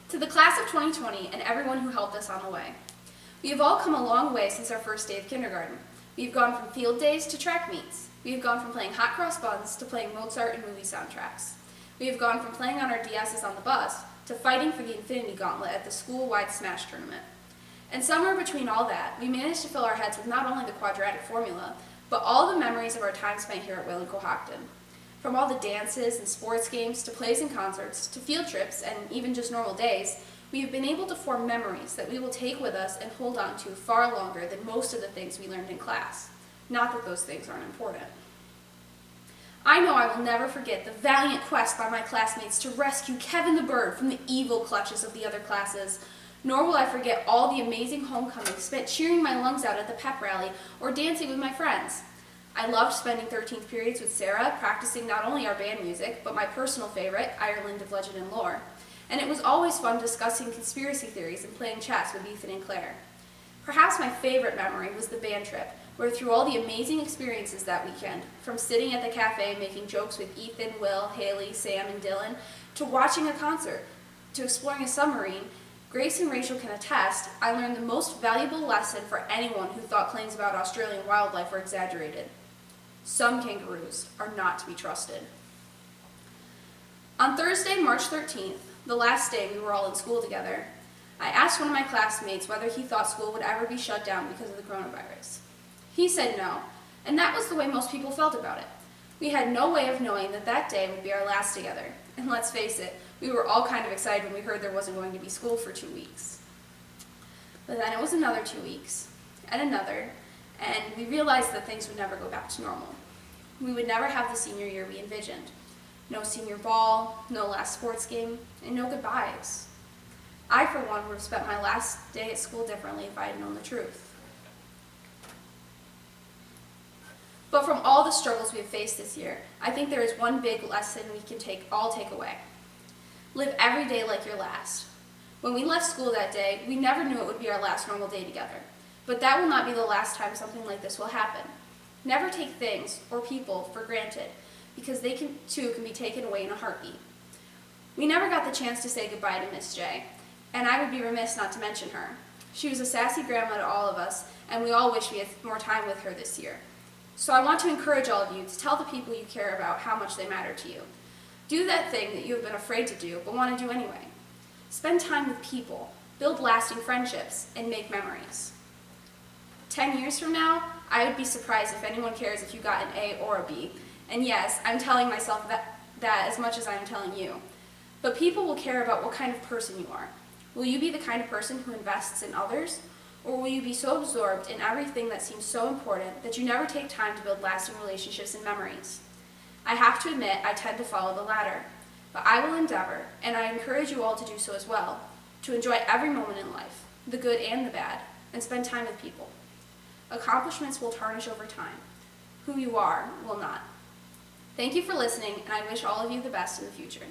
To the class of 2020 and everyone who helped us on the way. We have all come a long way since our first day of kindergarten. We have gone from field days to track meets. We have gone from playing hot cross buns to playing Mozart and movie soundtracks. We have gone from playing on our DSs on the bus to fighting for the Infinity Gauntlet at the school-wide Smash tournament. And somewhere between all that, we managed to fill our heads with not only the quadratic formula, but all the memories of our time spent here at Wayland-Cohocton. From all the dances and sports games to plays and concerts to field trips and even just normal days, we have been able to form memories that we will take with us and hold on to far longer than most of the things we learned in class. Not that those things aren't important. I know I will never forget the valiant quest by my classmates to rescue Kevin the Bird from the evil clutches of the other classes, nor will I forget all the amazing homecomings spent cheering my lungs out at the pep rally or dancing with my friends. I loved spending 13th periods with Sarah, practicing not only our band music, but my personal favorite, Ireland of Legend and Lore. And it was always fun discussing conspiracy theories and playing chess with Ethan and Claire. Perhaps my favorite memory was the band trip, where through all the amazing experiences that weekend, from sitting at the cafe making jokes with Ethan, Will, Haley, Sam, and Dylan, to watching a concert, to exploring a submarine, Grace and Rachel can attest, I learned the most valuable lesson for anyone who thought claims about Australian wildlife were exaggerated. Some kangaroos are not to be trusted. On Thursday, March 13th, the last day we were all in school together, I asked one of my classmates whether he thought school would ever be shut down because of the coronavirus. He said no, and that was the way most people felt about it. We had no way of knowing that that day would be our last together, and let's face it, we were all kind of excited when we heard there wasn't going to be school for 2 weeks. But then it was another 2 weeks, and another, and we realized that things would never go back to normal. We would never have the senior year we envisioned. No senior ball, no last sports game, and no goodbyes. I, for one, would have spent my last day at school differently if I had known the truth. But from all the struggles we have faced this year, I think there is one big lesson we can all take away. Live every day like your last. When we left school that day, we never knew it would be our last normal day together. But that will not be the last time something like this will happen. Never take things or people for granted, because they too can be taken away in a heartbeat. We never got the chance to say goodbye to Miss J, and I would be remiss not to mention her. She was a sassy grandma to all of us, and we all wish we had more time with her this year. So I want to encourage all of you to tell the people you care about how much they matter to you. Do that thing that you have been afraid to do, but want to do anyway. Spend time with people, build lasting friendships, and make memories. 10 years from now, I would be surprised if anyone cares if you got an A or a B. And yes, I'm telling myself that as much as I'm telling you. But people will care about what kind of person you are. Will you be the kind of person who invests in others? Or will you be so absorbed in everything that seems so important that you never take time to build lasting relationships and memories? I have to admit I tend to follow the latter. But I will endeavor, and I encourage you all to do so as well, to enjoy every moment in life, the good and the bad, and spend time with people. Accomplishments will tarnish over time. Who you are will not. Thank you for listening, and I wish all of you the best in the future.